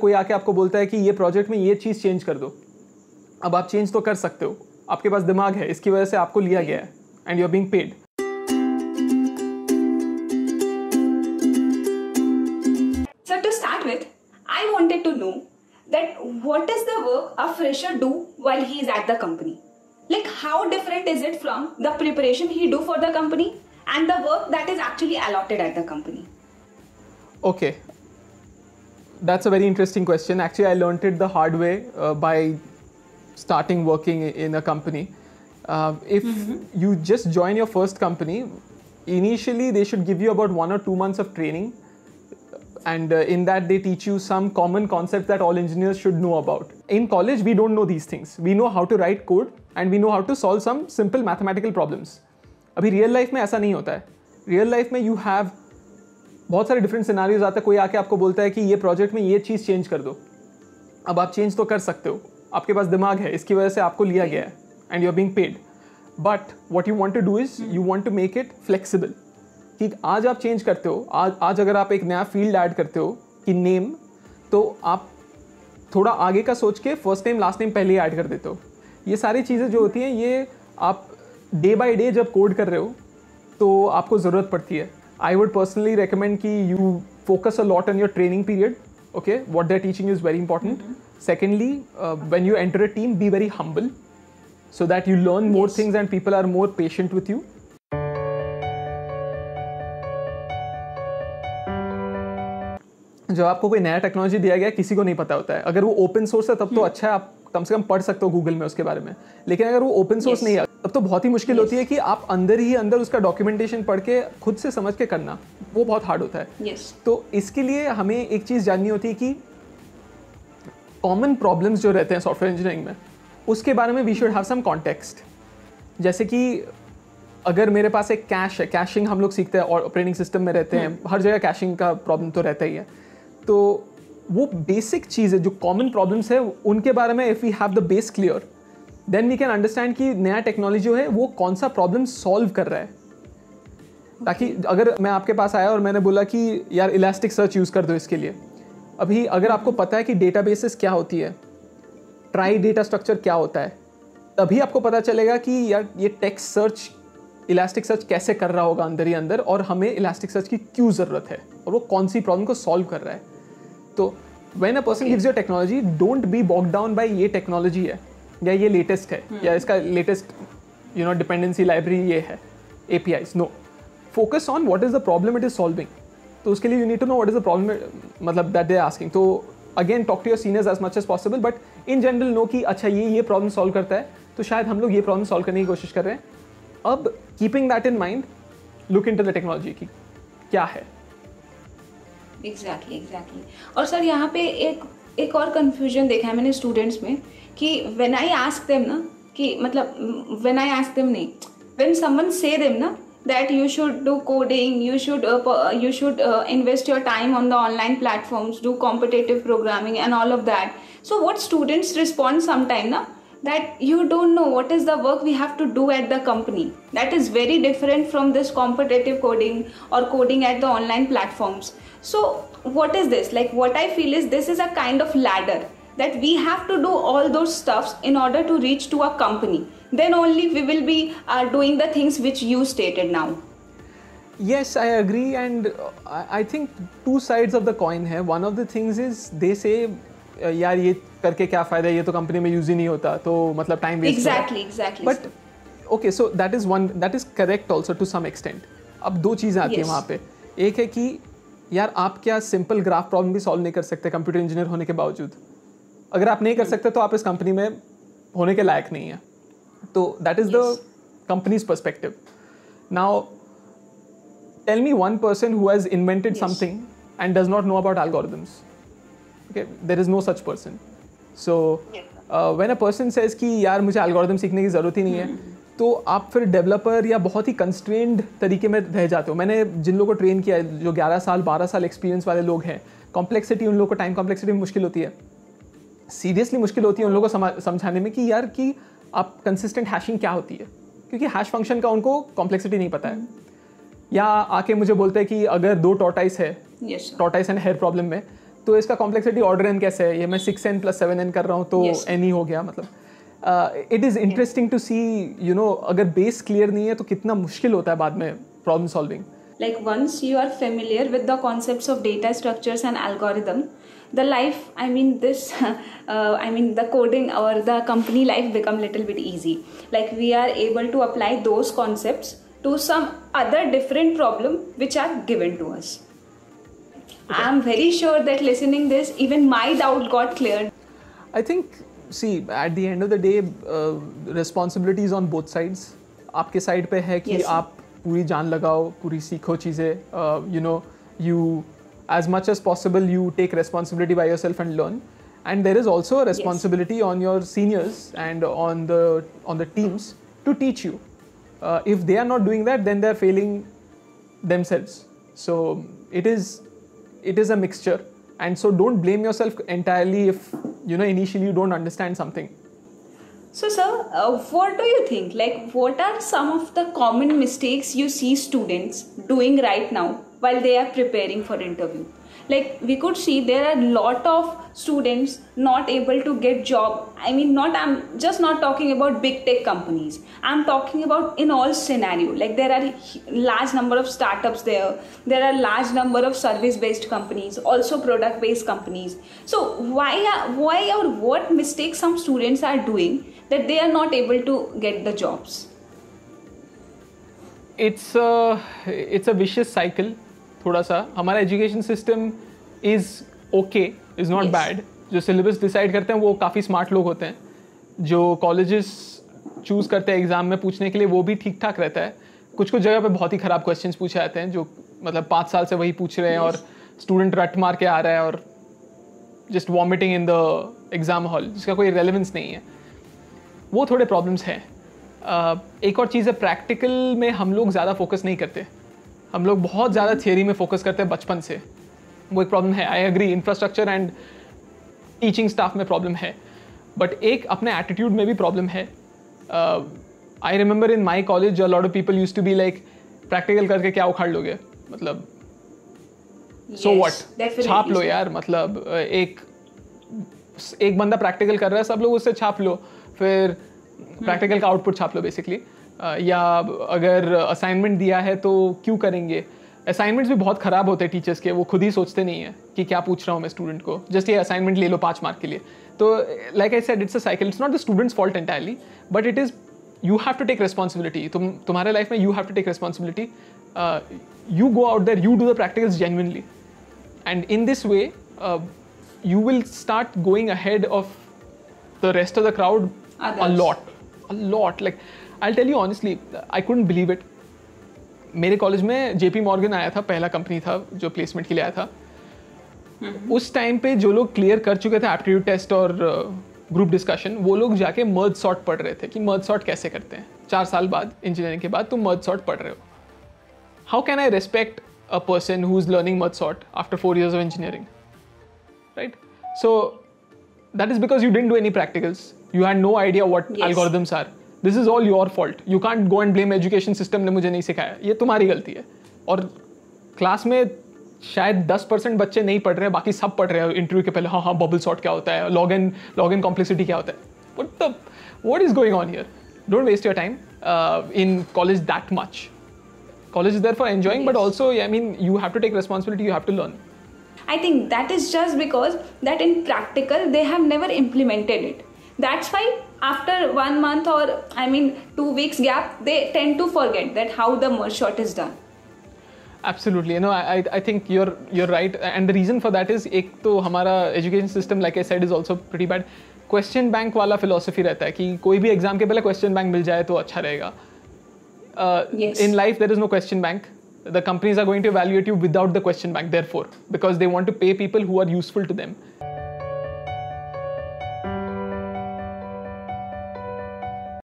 कोई आके आपको बोलता है कि ये प्रोजेक्ट में ये चीज़ चेंज कर दो, अब आप चेंज तो कर सकते हो, आपके पास दिमाग है, इसकी वजह से आपको लिया गया है and you are being paid. So to start with, I wanted to know that what is the work a fresher do while he is at the company? Like how different is it from the preparation he do for the company and the work that is actually allotted at the company? Okay, that's a very interesting question. Actually, I learned it the hard way by starting working in a company. If you just join your first company, initially they should give you about 1 or 2 months of training, and in that they teach you some common concepts that all engineers should know about. In college, we don't know these things. We know how to write code and we know how to solve some simple mathematical problems. अभी real life में ऐसा नहीं होता है। Real life में you have बहुत सारे different scenarios आते हैं। कोई आके आपको बोलता है कि ये प्रोजेक्ट में ये चीज़ चेंज कर दो, अब आप चेंज तो कर सकते हो, आपके पास दिमाग है, इसकी वजह से आपको लिया गया है and you are being paid. But what you want to do is you want to make it flexible कि आज आप चेंज करते हो, आज अगर आप एक नया फील्ड ऐड करते हो कि नेम, तो आप थोड़ा आगे का सोच के फर्स्ट नेम लास्ट नेम पहले ही ऐड कर देते हो। ये सारी चीज़ें जो होती हैं ये आप डे बाय डे जब कोड कर रहे हो तो आपको ज़रूरत पड़ती है। आई वुड पर्सनली रिकमेंड कि you focus a lot on your training period. Okay, what they are teaching is very important. Secondly, when you enter a team, be very humble so that you learn more things and people are more patient with you. जब आपको कोई नया technology दिया गया किसी को नहीं पता होता है, अगर वो ओपन सोर्स है तब तो अच्छा है, आप कम से कम पढ़ सकते हो गूगल में उसके बारे में। लेकिन अगर वो ओपन सोर्स नहीं है तब तो बहुत ही मुश्किल होती है कि आप अंदर ही अंदर उसका डॉक्यूमेंटेशन पढ़ के खुद से समझ के करना, वो बहुत हार्ड होता है। तो इसके लिए हमें एक चीज़ जाननी होती है कि कॉमन प्रॉब्लम्स जो रहते हैं सॉफ्टवेयर इंजीनियरिंग में, उसके बारे में we should have some context. जैसे कि अगर मेरे पास एक कैश है, कैशिंग हम लोग सीखते हैं और ऑपरेटिंग सिस्टम में रहते हैं, हर जगह कैशिंग का प्रॉब्लम तो रहता ही है। तो वो बेसिक चीज़ है जो कॉमन प्रॉब्लम्स है, उनके बारे में if we have the base clear, then we can understand कि नया टेक्नोलॉजी जो है वो कौन सा प्रॉब्लम सॉल्व कर रहा है। ताकि अगर मैं आपके पास आया और मैंने बोला कि यार इलास्टिक सर्च यूज़ कर दो इसके लिए, अभी अगर आपको पता है कि डेटाबेसेस क्या होती है, ट्राई डेटा स्ट्रक्चर क्या होता है, तभी आपको पता चलेगा कि यार ये टेक्स्ट सर्च इलास्टिक सर्च कैसे कर रहा होगा अंदर ही अंदर, और हमें इलास्टिक सर्च की क्यों ज़रूरत है और वो कौन सी प्रॉब्लम को सॉल्व कर रहा है। तो when a person gives your technology, don't be boxed down by ये टेक्नोलॉजी है या ये लेटेस्ट है या इसका लेटेस्ट डिपेंडेंसी लाइब्रेरी ये है, APIs। No, focus on what is the problem it is solving. तो उसके लिए you need to know what is the problem, मतलब दैट दे आर आस्किंग। तो again talk to your seniors as much as possible, but in general know कि अच्छा ये problem solve करता है, तो शायद हम लोग ये प्रॉब्लम सॉल्व करने की कोशिश कर रहे हैं। अब keeping that in mind, look into the technology की क्या है। एग्जैक्टली। और सर यहाँ पे एक और कंफ्यूजन देखा है मैंने स्टूडेंट्स में कि व्हेन आई आस्क देम ना, कि मतलब व्हेन आई आस्क देम नहीं, व्हेन समवन से देम ना that you should do coding, you should invest your time on the online platforms, do competitive programming and all of that. So what students respond sometime na, that you don't know what is the work we have to do at the company. That is very different from this competitive coding or coding at the online platforms. So what is this? Like what I feel is this is a kind of ladder that we have to do all those stuffs in order to reach to a company. Then only we will be doing the things which you stated now. Yes, I agree, and I think two sides of the coin है. One of the things is they say यार ये करके क्या फ़ायदा है, ये तो company में यूज़ ही नहीं होता, तो मतलब time waste. Exactly. But okay, so that is correct also to some extent. अब दो चीज़ें आती हैं वहाँ पे। एक है कि यार आप क्या सिंपल ग्राफ प्रॉब्लम भी सॉल्व नहीं कर सकते कंप्यूटर इंजीनियर होने के बावजूद? अगर आप नहीं कर सकते तो आप इस कंपनी में होने के लायक नहीं है। तो that is the companies perspective. Now tell me one person who has invented something and does not know about algorithms. Okay, there is no such person. So when a person says कि यार मुझे algorithm सीखने की ज़रूरत ही नहीं है, तो आप फिर डेवलपर या बहुत ही कंस्ट्रेंड तरीके में रह जाते हो। मैंने जिन लोगों को ट्रेन किया है, जो 11 साल 12 साल एक्सपीरियंस वाले लोग हैं, कॉम्प्लेक्सिटी उन लोगों को, टाइम कॉम्प्लेक्सिटी में मुश्किल होती है, सीरियसली मुश्किल होती है उन लोगों को समझाने में कि यार कि आप कंसिस्टेंट हैशिंग क्या होती है, क्योंकि हैश फंक्शन का उनको कॉम्प्लेक्सिटी नहीं पता है। या आके मुझे बोलते हैं कि अगर 2 टॉर्टाइस है, टॉर्टाइस एंड हेयर प्रॉब्लम में, तो इसका कॉम्प्लेक्सिटी ऑर्डर n कैसे है, ये मैं 6n + 7n कर रहा हूँ तो n ही हो गया. मतलब it is interesting to see you know अगर बेस क्लियर नहीं है तो कितना मुश्किल होता है बाद में problem solving. Like once you are familiar with the concepts of data structures and algorithm, the life, the coding or the company life become little bit easy. Like we are able to apply those concepts to some other different problem which are given to us. Okay. I am very sure that listening this, even my doubt got cleared. I think, see, at the end of the day, responsibility is on both sides. आपके side पे है कि आप पूरी जान लगाओ, पूरी सीखो चीज़ें, you know, you as much as possible you take responsibility by yourself and learn. And there is also a responsibility on your seniors and on the teams to teach you. If they are not doing that, then they are failing themselves. So it is a mixture, and so don't blame yourself entirely if you know initially you don't understand something. So sir, what do you think, like what are some of the common mistakes you see students doing right now while they are preparing for interview? Like we could see there are a lot of students not able to get job. I'm just not talking about big tech companies. I'm talking about in all scenario. Like there are large number of startups there. There are large number of service based companies, also product based companies. So why or what mistakes some students are doing that they are not able to get the jobs? It's a vicious cycle. थोड़ा सा हमारा education system is not bad. जो syllabus decide करते हैं वो काफ़ी smart लोग होते हैं. जो कॉलेजेस चूज़ करते हैं एग्ज़ाम में पूछने के लिए वो भी ठीक ठाक रहता है. कुछ जगह पे बहुत ही ख़राब क्वेश्चंस पूछे जाते हैं जो मतलब 5 साल से वही पूछ रहे हैं और स्टूडेंट रट मार के आ रहा है और just vomiting in the exam hall जिसका कोई रेलेवेंस नहीं है. वो थोड़े प्रॉब्लम्स हैं. एक और चीज़ है, प्रैक्टिकल में हम लोग ज़्यादा फोकस नहीं करते. हम लोग बहुत ज़्यादा थियरी में फोकस करते हैं बचपन से. वो एक प्रॉब्लम है. I agree, infrastructure and teaching staff में प्रॉब्लम है, बट एक अपने एटीट्यूड में भी प्रॉब्लम है. I remember in my college a lot of people used to be like practical करके क्या उखाड़ लोगे, मतलब सो व्हाट, छाप लो यार. मतलब एक बंदा प्रैक्टिकल कर रहा है, सब लोग उससे छाप लो, फिर प्रैक्टिकल का आउटपुट छाप लो बेसिकली. या अगर असाइनमेंट दिया है तो क्यों करेंगे. असाइनमेंट्स भी बहुत ख़राब होते हैं टीचर्स के. वो खुद ही सोचते नहीं है कि क्या पूछ रहा हूँ मैं स्टूडेंट को, जस्ट ये असाइनमेंट ले लो 5 मार्क के लिए. तो like I said, it's a cycle. It's not the students fault entirely, but it is you have to take responsibility. तुम्हारे लाइफ में you have to take responsibility. You go out there, you do the practicals genuinely, and in this way you will start going ahead of the rest of the crowd. Others. a lot. Like I'll tell you honestly, I couldn't believe it. मेरे college में JP Morgan आया था, पहला company था जो placement के लिए आया था. उस टाइम पे जो लोग क्लियर कर चुके थे एप्टीट्यूड टेस्ट और ग्रुप डिस्कशन, वो लोग जाके मर्ज सॉर्ट पढ़ रहे थे कि मर्ज सॉर्ट कैसे करते हैं. 4 साल बाद इंजीनियरिंग के बाद तुम मर्ज सॉर्ट पढ़ रहे हो. How can I respect a person who is learning merge sort after 4 years of engineering? Right? So that is because you didn't do any practicals. You had no idea what algorithms are. This is all your fault. You can't go and blame education system ने मुझे नहीं सिखाया. ये तुम्हारी गलती है. और class में शायद 10% बच्चे नहीं पढ़ रहे हैं, बाकी सब पढ़ रहे हैं इंटरव्यू के पहले. हाँ बबल सॉर्ट क्या होता है, login complexity क्या होता है. What is going on here? Don't waste your time in college that much. College is there for enjoying, but also you have to take responsibility. You have to learn. I think that is just because that in practical they have never implemented it. That's why after 1 month or 2 weeks gap, they tend to forget that how the merge sort is done. Absolutely. I think you're right, and the reason for that is एक तो हमारा education system, like I said, is also pretty bad. Question bank वाला philosophy रहता है कि कोई भी exam के पहले question bank मिल जाए तो अच्छा रहेगा. In life there is no question bank. The companies are going to evaluate you without the question bank, therefore, because they want to pay people who are useful to them.